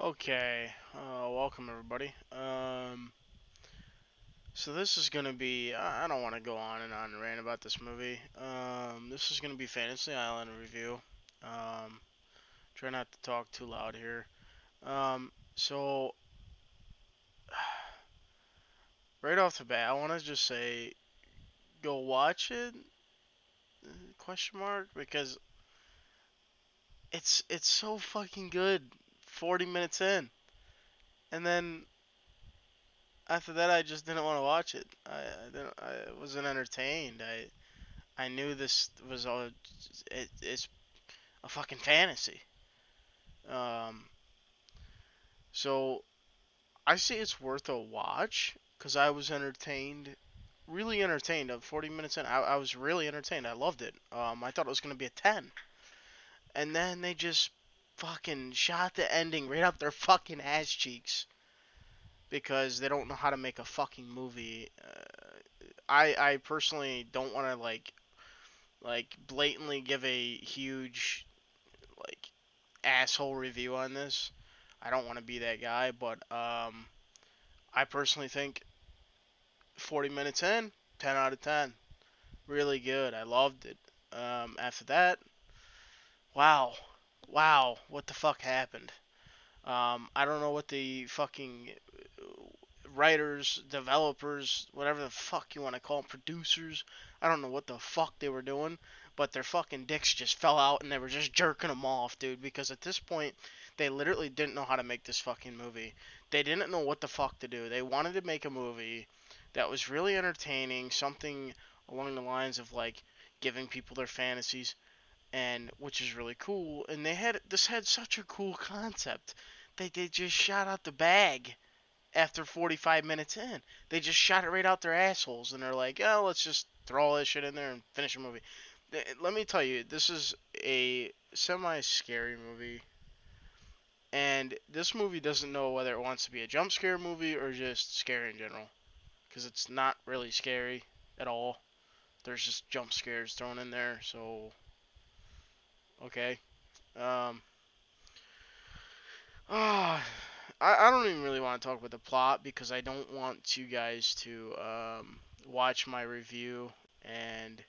Okay, welcome everybody. So this is gonna be. I don't want to go on and rant about this movie. This is gonna be Fantasy Island review. Um, Try not to talk too loud here. So right off the bat, I want to just say, go watch it? Question mark because it's so fucking good. 40 minutes in, and then after that, I just didn't want to watch it. I didn't. I wasn't entertained. I knew this was it's a fucking fantasy. Um, so I say it's worth a watch because I was entertained, really entertained. Of 40 minutes in, I was really entertained. I loved it. I thought it was gonna be a 10, and then they just fucking shot the ending right up their fucking ass cheeks because they don't know how to make a fucking movie. I personally don't want to like blatantly give a huge like asshole review on this. I don't want to be that guy, but I personally think 40 minutes in, 10 out of 10, really good. I loved it. After that, wow, wow, what the fuck happened? I don't know what the fucking writers, developers, whatever the fuck you want to call them, producers. I don't know what the fuck they were doing, but their fucking dicks just fell out and they were just jerking them off, dude. Because at this point, they literally didn't know how to make this fucking movie. They didn't know what the fuck to do. They wanted to make a movie that was really entertaining, something along the lines of like giving people their fantasies, and which is really cool. And this had such a cool concept. They just shot out the bag after 45 minutes in. They just shot it right out their assholes, and they're like, oh, let's just throw all this shit in there and finish the movie. Let me tell you, this is a semi-scary movie, and this movie doesn't know whether it wants to be a jump scare movie or just scary in general, because it's not really scary at all. There's just jump scares thrown in there, so okay. Um, ah, I don't even really want to talk about the plot because I don't want you guys to watch my review and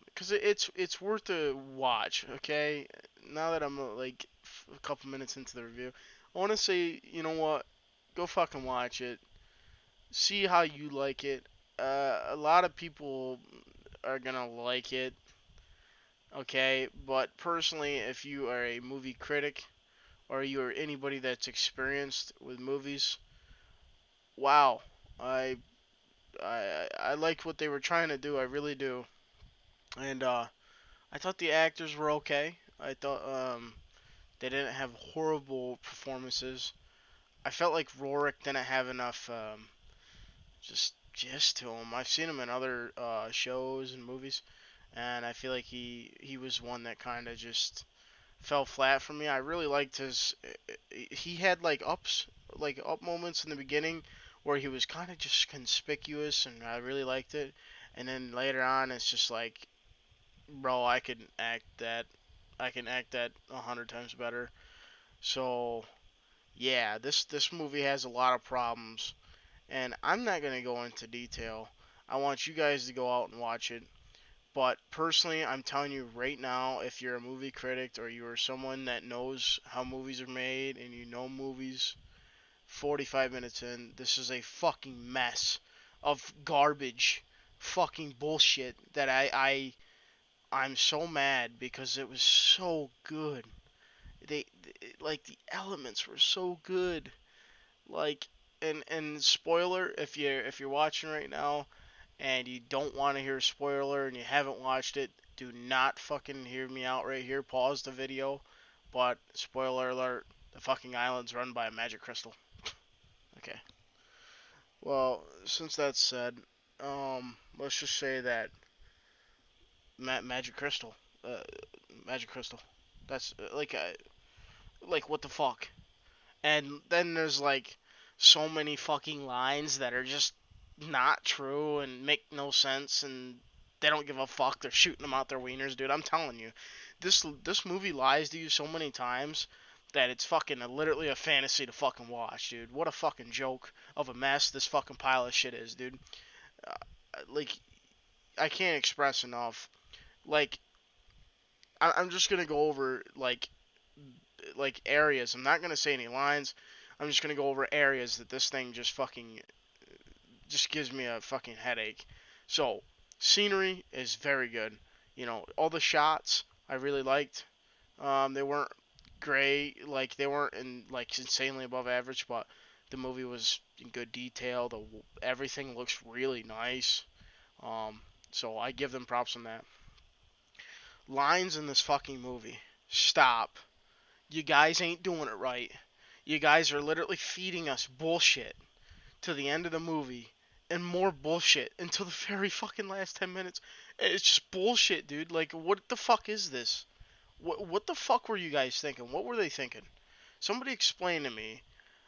because it's worth a watch. Okay, now that I'm like a couple minutes into the review, I want to say you know what, go fucking watch it. See how you like it. A lot of people are gonna like it. Okay, but personally, if you are a movie critic or you are anybody that's experienced with movies, wow, I I like what they were trying to do. I really do. And I thought the actors were okay. I thought they didn't have horrible performances. I felt like Rorik didn't have enough just gist to him. I've seen him in other shows and movies, and I feel like he was one that kind of just fell flat for me. I really liked his. He had like up moments in the beginning where he was kind of just conspicuous, and I really liked it. And then later on, it's just like, bro, I can act that. I can act that 100 times better. So yeah, this movie has a lot of problems, and I'm not gonna go into detail. I want you guys to go out and watch it. But personally, I'm telling you right now, if you're a movie critic or you're someone that knows how movies are made and you know movies, 45 minutes in, this is a fucking mess of garbage, fucking bullshit that I'm so mad because it was so good. Like the elements were so good. Like and spoiler, if you're watching right now and you don't want to hear a spoiler and you haven't watched it, do not fucking hear me out right here. Pause the video. But spoiler alert, the fucking island's run by a magic crystal. Okay. Well, since that's said, let's just say that magic crystal, uh, magic crystal. That's like what the fuck? And then there's like so many fucking lines that are just not true and make no sense, and they don't give a fuck. They're shooting them out their wieners, dude. I'm telling you, this movie lies to you so many times that it's fucking literally a fantasy to fucking watch, dude. What a fucking joke of a mess this fucking pile of shit is, dude. Uh, like, I can't express enough. Like, I'm just gonna go over like areas. I'm not gonna say any lines. I'm just gonna go over areas that this thing just fucking just gives me a fucking headache. So, scenery is very good. You know, all the shots I really liked. They weren't great, like they weren't like insanely above average, but the movie was in good detail. Everything looks really nice. Um, so I give them props on that. Lines in this fucking movie. Stop. You guys ain't doing it right. You guys are literally feeding us bullshit to the end of the movie and more bullshit until the very fucking last 10 minutes. It's just bullshit, dude. Like, what the fuck is this? What the fuck were you guys thinking? What were they thinking? Somebody explain to me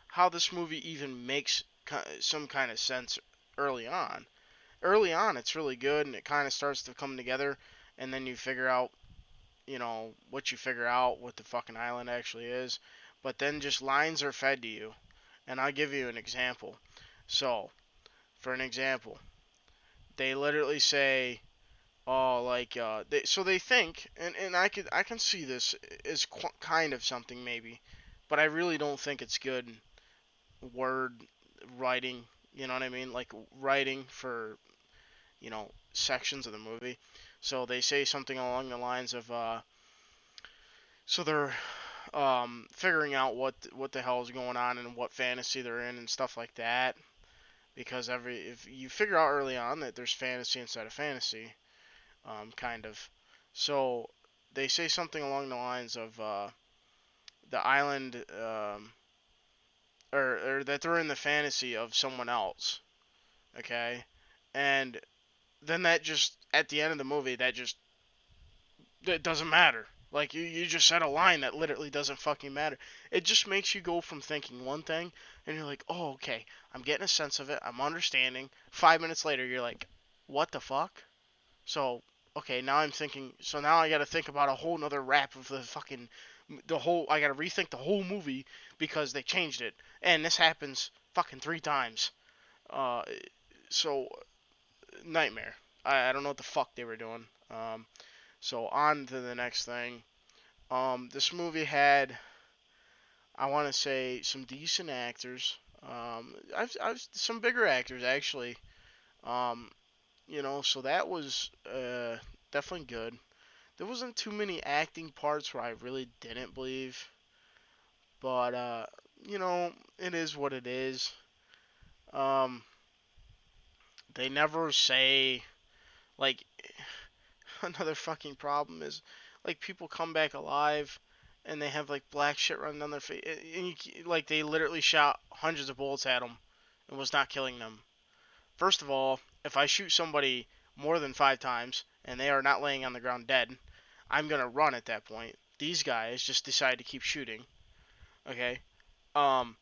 how this movie even makes some kind of sense early on. Early on, it's really good and it kind of starts to come together, and then you figure out, what you figure out, what the fucking island actually is. But then just lines are fed to you. And I'll give you an example. So, for an example, they literally say, "Oh, like so they think, and I can see this as kind of something maybe, but I really don't think it's good word writing. You know what I mean? Like writing for sections of the movie. So they say something along the lines of, so they're figuring out what the hell is going on and what fantasy they're in and stuff like that. Because if you figure out early on that there's fantasy inside of fantasy, kind of. So they say something along the lines of the island, or that they're in the fantasy of someone else. Okay, and then that just at the end of the movie that just it doesn't matter. Like you just said a line that literally doesn't fucking matter. It just makes you go from thinking one thing and you're like, oh okay, I'm getting a sense of it, I'm understanding. 5 minutes later you're like, what the fuck? So okay, now I'm thinking. So now I got to think about a whole nother rap of the whole. I got to rethink the whole movie because they changed it, and this happens fucking 3 times. Uh, so nightmare. I don't know what the fuck they were doing. So on to the next thing. This movie had, I want to say, some decent actors. I've some bigger actors actually. Um, so that was definitely good. There wasn't too many acting parts where I really didn't believe, but it is what it is. Um, they never say like another fucking problem is like people come back alive and they have like black shit running down their face, and like they literally shot hundreds of bullets at them and was not killing them. First of all, if I shoot somebody more than 5 times and they are not laying on the ground dead, I'm gonna run at that point. These guys just decide to keep shooting. Okay, um,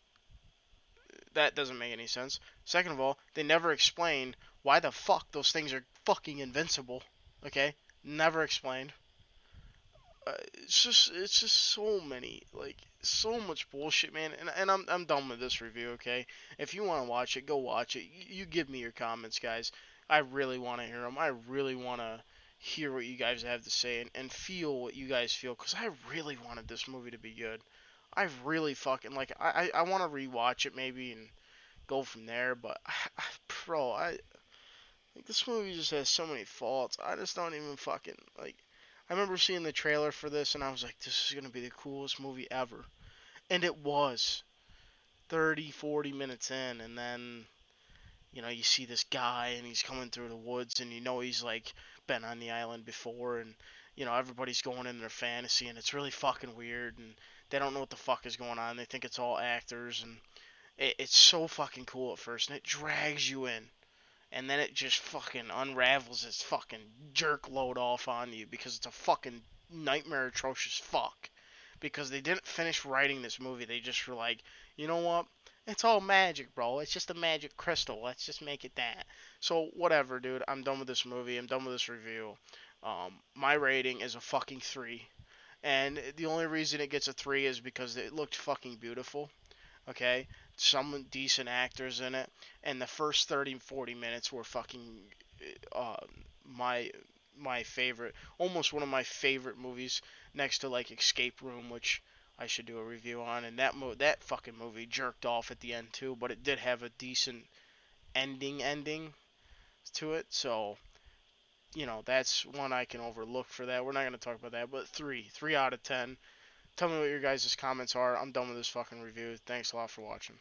that doesn't make any sense. Second of all, they never explain why the fuck those things are fucking invincible. Okay, never explained. It's just so many so much bullshit, man. And I'm done with this review. Okay, if you want to watch it, go watch it. You give me your comments, guys. I really want to hear them. I really want to hear what you guys have to say and feel what you guys feel, because I really wanted this movie to be good. I really fucking I want to rewatch it maybe and go from there, but bro, like this movie just has so many faults. I just don't even fucking like. I remember seeing the trailer for this and I was like, this is gonna be the coolest movie ever, and it was. 30, 40 minutes in, and then you see this guy and he's coming through the woods, and he's like been on the island before, and everybody's going in their fantasy, and it's really fucking weird, and they don't know what the fuck is going on. They think it's all actors, and it's so fucking cool at first, and it drags you in, and then it just fucking unravels its fucking jerk load off on you because it's a fucking nightmare atrocious fuck. Because they didn't finish writing this movie, they just were like, you know what? It's all magic, bro. It's just a magic crystal. Let's just make it that. So whatever, dude. I'm done with this movie. I'm done with this review. My rating is a fucking 3. And the only reason it gets a 3 is because it looked fucking beautiful. Okay, some decent actors in it, and the first 30, 40 minutes were fucking uh, my my favorite, almost one of my favorite movies, next to like Escape Room, which I should do a review on. And that fucking movie jerked off at the end too, but it did have a decent ending to it. So that's one I can overlook for that. We're not gonna talk about that, but three out of 10. Tell me what your guys' comments are. I'm done with this fucking review. Thanks a lot for watching.